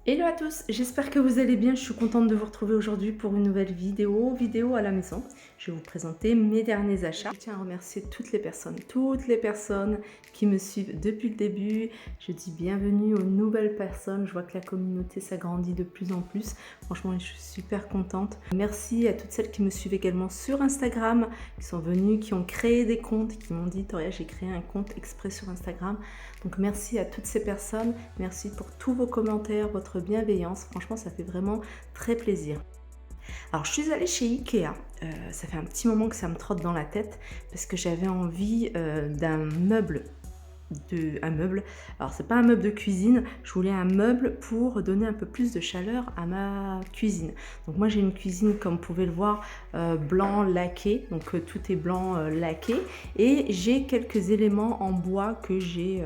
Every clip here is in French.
Hello à tous, j'espère que vous allez bien. Je suis contente de vous retrouver aujourd'hui pour une nouvelle vidéo à la maison. Je vais vous présenter mes derniers achats. Je tiens à remercier toutes les personnes qui me suivent depuis le début. Je dis bienvenue aux nouvelles personnes. Je vois que la communauté s'agrandit de plus en plus. Franchement, je suis super contente. Merci à toutes celles qui me suivent également sur Instagram, qui sont venues, qui ont créé des comptes, qui m'ont dit Toria, j'ai créé un compte exprès sur Instagram. Donc merci à toutes ces personnes. Merci pour tous vos commentaires, votre bienveillance. Franchement, ça fait vraiment très plaisir. Alors, je suis allée chez Ikea. Ça fait un petit moment que ça me trotte dans la tête parce que j'avais envie d'un meuble. Alors c'est pas un meuble de cuisine, je voulais un meuble pour donner un peu plus de chaleur à ma cuisine. Donc moi j'ai une cuisine, comme vous pouvez le voir, blanc laqué, donc tout est blanc laqué, et j'ai quelques éléments en bois que j'ai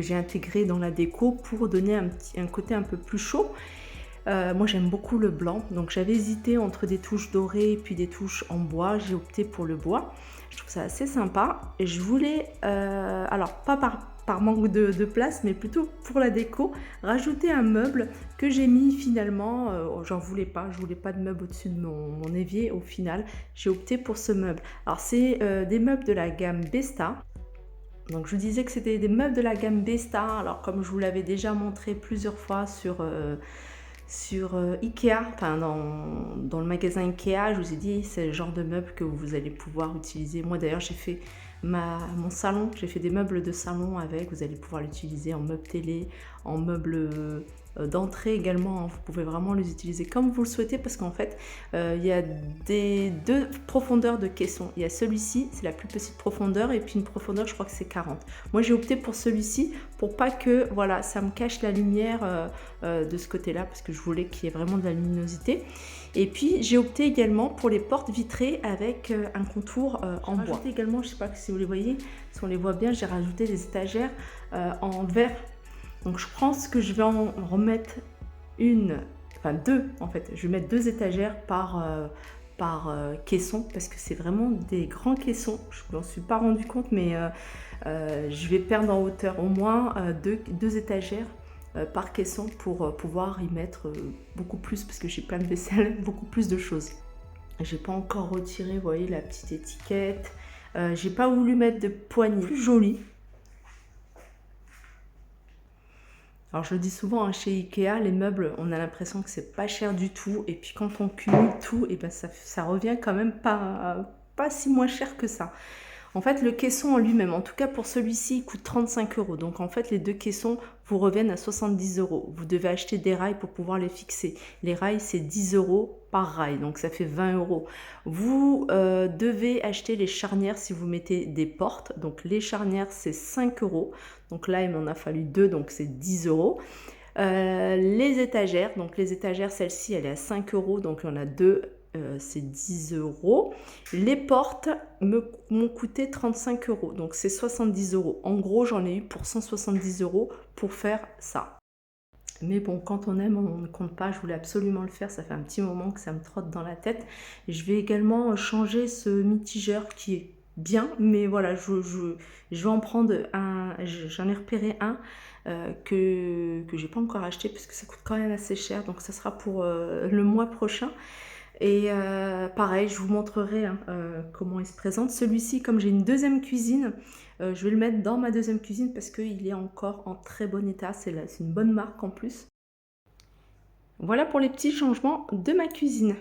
intégrés dans la déco pour donner un côté un peu plus chaud. Moi j'aime beaucoup le blanc, donc j'avais hésité entre des touches dorées et puis des touches en bois. J'ai opté pour le bois. Je trouve ça assez sympa. Et je voulais, alors pas par manque de place, mais plutôt pour la déco, rajouter un meuble que j'ai mis finalement. J'en voulais pas, je voulais pas de meuble au-dessus de mon évier. Au final, j'ai opté pour ce meuble. Alors c'est des meubles de la gamme Besta. Donc je vous disais que c'était des meubles de la gamme Besta. Alors comme je vous l'avais déjà montré plusieurs fois sur Ikea, enfin dans le magasin Ikea, je vous ai dit c'est le genre de meubles que vous allez pouvoir utiliser. Moi d'ailleurs j'ai fait mon salon, j'ai fait des meubles de salon avec, vous allez pouvoir l'utiliser en meuble télé, en meuble d'entrée également. Vous pouvez vraiment les utiliser comme vous le souhaitez parce qu'en fait il y a deux profondeurs de caisson. Il y a celui-ci, c'est la plus petite profondeur, et puis une profondeur, je crois que c'est 40. Moi j'ai opté pour celui-ci pour pas que voilà ça me cache la lumière de ce côté-là, parce que je voulais qu'il y ait vraiment de la luminosité. Et puis j'ai opté également pour les portes vitrées avec un contour en bois. J'ai également, je sais pas si vous les voyez, si on les voit bien, j'ai rajouté des étagères en verre. Donc je pense que je vais en remettre deux en fait. Je vais mettre deux étagères par caisson, parce que c'est vraiment des grands caissons. Je ne m'en suis pas rendu compte, mais je vais perdre en hauteur au moins deux étagères par caisson pour pouvoir y mettre beaucoup plus, parce que j'ai plein de vaisselle, beaucoup plus de choses. J'ai pas encore retiré, vous voyez, la petite étiquette. J'ai pas voulu mettre de poignée plus jolie. Alors je le dis souvent, hein, chez Ikea, les meubles, on a l'impression que c'est pas cher du tout, et puis quand on cumule tout, et ben ça revient quand même pas si moins cher que ça. En fait, le caisson en lui-même, en tout cas pour celui-ci, il coûte 35 euros. Donc en fait, les deux caissons vous reviennent à 70 euros. Vous devez acheter des rails pour pouvoir les fixer. Les rails, c'est 10 euros par rail, donc ça fait 20 euros. Vous devez acheter les charnières si vous mettez des portes. Donc les charnières, c'est 5 euros. Donc là, il m'en a fallu deux, donc c'est 10 euros. Les étagères, donc les étagères, celle-ci, elle est à 5 euros, donc il y en a deux. C'est 10 euros. Les portes m'ont coûté 35 euros, donc c'est 70 euros. En gros, j'en ai eu pour 170 euros pour faire ça. Mais bon, quand on aime, on ne compte pas. Je voulais absolument le faire. Ça fait un petit moment que ça me trotte dans la tête. Et je vais également changer ce mitigeur qui est bien, mais voilà, je vais en prendre un. J'en ai repéré un que j'ai pas encore acheté, parce que ça coûte quand même assez cher. Donc ça sera pour le mois prochain. Et pareil, je vous montrerai hein, comment il se présente. Celui-ci, comme j'ai une deuxième cuisine, je vais le mettre dans ma deuxième cuisine parce qu'il est encore en très bon état. C'est une bonne marque en plus. Voilà pour les petits changements de ma cuisine.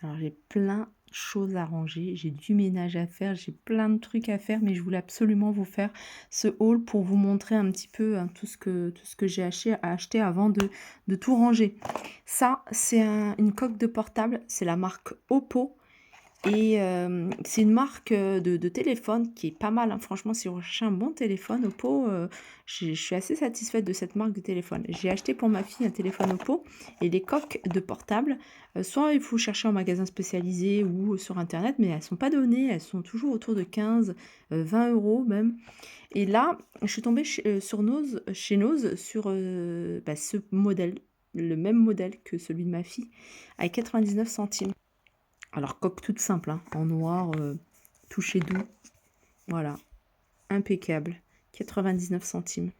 Alors j'ai plein de choses à ranger, j'ai du ménage à faire, j'ai plein de trucs à faire, mais je voulais absolument vous faire ce haul pour vous montrer un petit peu hein, tout ce que j'ai acheté avant de tout ranger. Ça, c'est une coque de portable, c'est la marque Oppo. Et c'est une marque de téléphone qui est pas mal, hein. Franchement, si vous recherchez un bon téléphone Oppo, je suis assez satisfaite de cette marque de téléphone. J'ai acheté pour ma fille un téléphone Oppo, et les coques de portable, soit il faut chercher en magasin spécialisé ou sur internet, mais elles ne sont pas données, elles sont toujours autour de 15, 20 euros même. Et là, je suis tombée chez Noz sur ce modèle, le même modèle que celui de ma fille, à 99 centimes. Alors, coque toute simple, hein, en noir, touché doux. Voilà, impeccable. 99 centimes.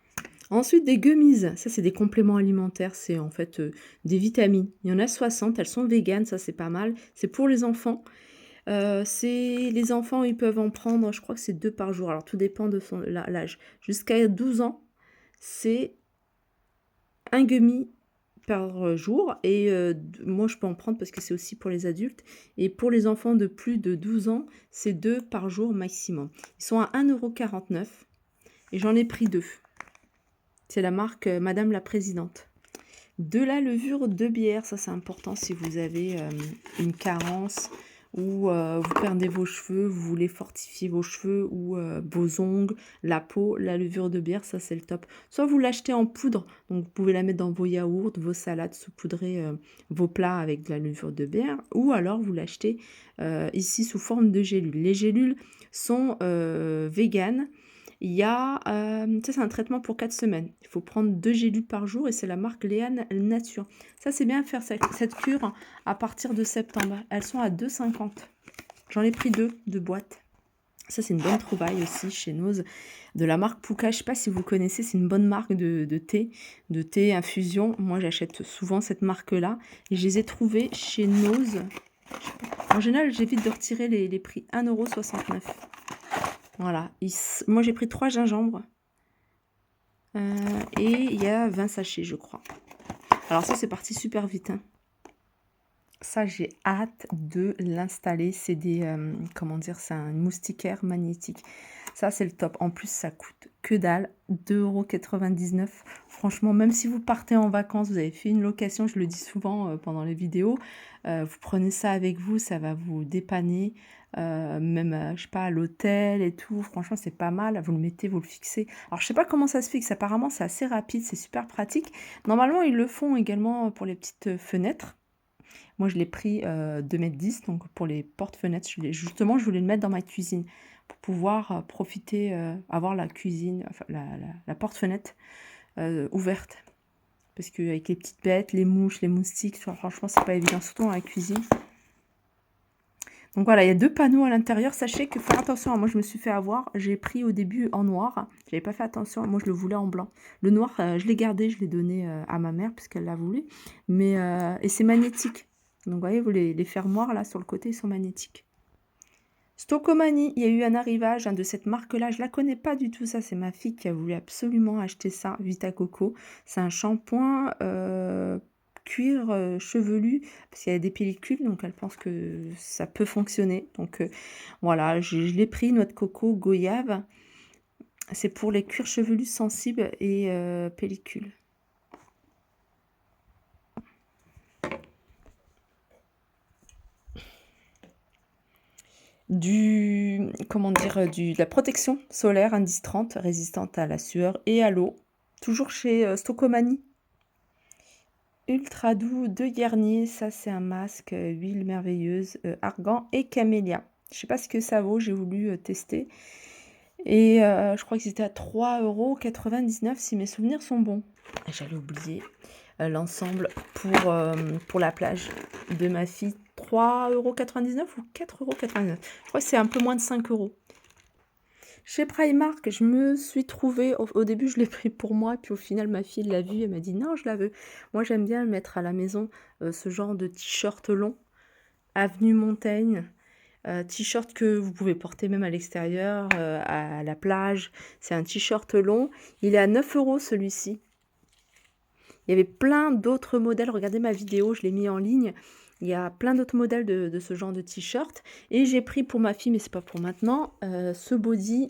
Ensuite, des gummies, ça c'est des compléments alimentaires, c'est en fait, des vitamines. Il y en a 60, elles sont véganes, ça c'est pas mal. C'est pour les enfants. C'est les enfants, ils peuvent en prendre, je crois que c'est 2 par jour. Alors tout dépend de son l'âge. Jusqu'à 12 ans, c'est un gummy par, jour et d moi je peux en prendre parce que c'est aussi pour les adultes et pour les enfants de plus de 12 ans, c'est 2 par jour maximum. Ils sont à 1,49 € et j'en ai pris 2. C'est la marque, Madame la présidente. De la levure de bière, ça c'est important si vous avez, une carence ou vous perdez vos cheveux, vous voulez fortifier vos cheveux ou vos ongles, la peau, la levure de bière, ça c'est le top. Soit vous l'achetez en poudre, donc vous pouvez la mettre dans vos yaourts, vos salades, saupoudrer, vos plats avec de la levure de bière ou alors vous l'achetez, ici sous forme de gélules. Les gélules sont, véganes. Il y a, ça c'est un traitement pour 4 semaines. Il faut prendre 2 gélules par jour et c'est la marque Léa Nature. Ça, c'est bien faire cette cure à partir de septembre. Elles sont à 2,50 €. J'en ai pris 2 de boîtes. Ça, c'est une bonne trouvaille aussi chez Nose, de la marque Pouka. Je ne sais pas si vous connaissez, c'est une bonne marque de thé infusion. Moi, j'achète souvent cette marque-là et je les ai trouvées chez Nose. En général, j'évite de retirer les prix. 1,69 €. Voilà. Moi, j'ai pris 3 gingembres. Et il y a 20 sachets, je crois. Alors ça, c'est parti super vite, hein. Ça, j'ai hâte de l'installer. C'est des, comment dire? C'est un moustiquaire magnétique. Ça, c'est le top. En plus, ça coûte que dalle, 2,99 €. Franchement, même si vous partez en vacances, vous avez fait une location, je le dis souvent, pendant les vidéos, vous prenez ça avec vous, ça va vous dépanner, même, je sais pas, à l'hôtel et tout. Franchement, c'est pas mal. Vous le mettez, vous le fixez. Alors, je sais pas comment ça se fixe. Apparemment, c'est assez rapide, c'est super pratique. Normalement, ils le font également pour les petites fenêtres. Moi, je l'ai pris 2,10 m, donc pour les portes-fenêtres. Justement, je voulais le mettre dans ma cuisine pour pouvoir profiter, avoir la cuisine, enfin la porte-fenêtre ouverte. Parce qu'avec les petites bêtes, les mouches, les moustiques, franchement, c'est pas évident, surtout dans la cuisine. Donc voilà, il y a 2 panneaux à l'intérieur. Sachez que faut faire attention, moi je me suis fait avoir. J'ai pris au début en noir. J'avais pas fait attention. Moi je le voulais en blanc. Le noir, je l'ai gardé, je l'ai donné à ma mère puisqu'elle l'a voulu. Mais et c'est magnétique. Donc vous voyez, vous les fermoirs là sur le côté, ils sont magnétiques. Stocomanie, il y a eu un arrivage de cette marque-là. Je la connais pas du tout. Ça, c'est ma fille qui a voulu absolument acheter ça. Vita Coco. C'est un shampoing cuir chevelu parce qu'il y a des pellicules, donc elle pense que ça peut fonctionner. Donc voilà, je l'ai pris, noix de coco, goyave. C'est pour les cuirs chevelus sensibles et pellicules. Comment dire, de la protection solaire indice 30, résistante à la sueur et à l'eau. Toujours chez Stocomanie. Ultra doux de Garnier, ça c'est un masque, huile merveilleuse, argan et camélia. Je sais pas ce que ça vaut, j'ai voulu tester. Et je crois que c'était à 3,99 € si mes souvenirs sont bons. Et j'allais oublier l'ensemble pour la plage de ma fille. 3,99 € ou 4,99 €. Je crois que c'est un peu moins de 5 €. Chez Primark, je me suis trouvée, au début je l'ai pris pour moi, puis au final ma fille l'a vu, elle m'a dit non, je la veux. Moi j'aime bien mettre à la maison ce genre de t-shirt long, Avenue Montaigne, t-shirt que vous pouvez porter même à l'extérieur, à la plage. C'est un t-shirt long, il est à 9 € celui-ci. Il y avait plein d'autres modèles, regardez ma vidéo, je l'ai mis en ligne. Il y a plein d'autres modèles de ce genre de t-shirt. Et j'ai pris pour ma fille, mais c'est pas pour maintenant, ce body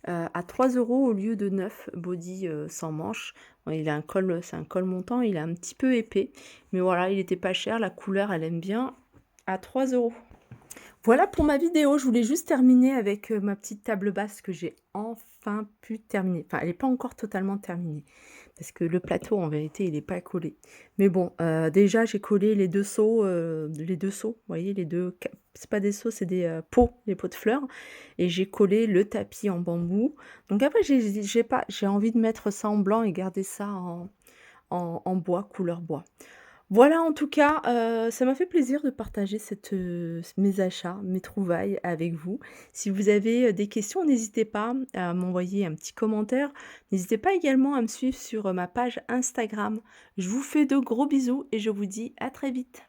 à 3 € au lieu de 9, body sans manches. Bon, il a un col, c'est un col montant, il est un petit peu épais. Mais voilà, il était pas cher, la couleur elle aime bien, à 3 €. Voilà pour ma vidéo, je voulais juste terminer avec ma petite table basse que j'ai enfin pu terminer. Enfin, elle n'est pas encore totalement terminée. Parce que le plateau, en vérité, il n'est pas collé. Mais bon, déjà, j'ai collé les 2 seaux, vous voyez, les 2, c'est pas des seaux, c'est des pots, les pots de fleurs. Et j'ai collé le tapis en bambou. Donc après, j'ai envie de mettre ça en blanc et garder ça en bois, couleur bois. Voilà, en tout cas, ça m'a fait plaisir de partager mes achats, mes trouvailles avec vous. Si vous avez, des questions, n'hésitez pas à m'envoyer un petit commentaire. N'hésitez pas également à me suivre sur, ma page Instagram. Je vous fais de gros bisous et je vous dis à très vite.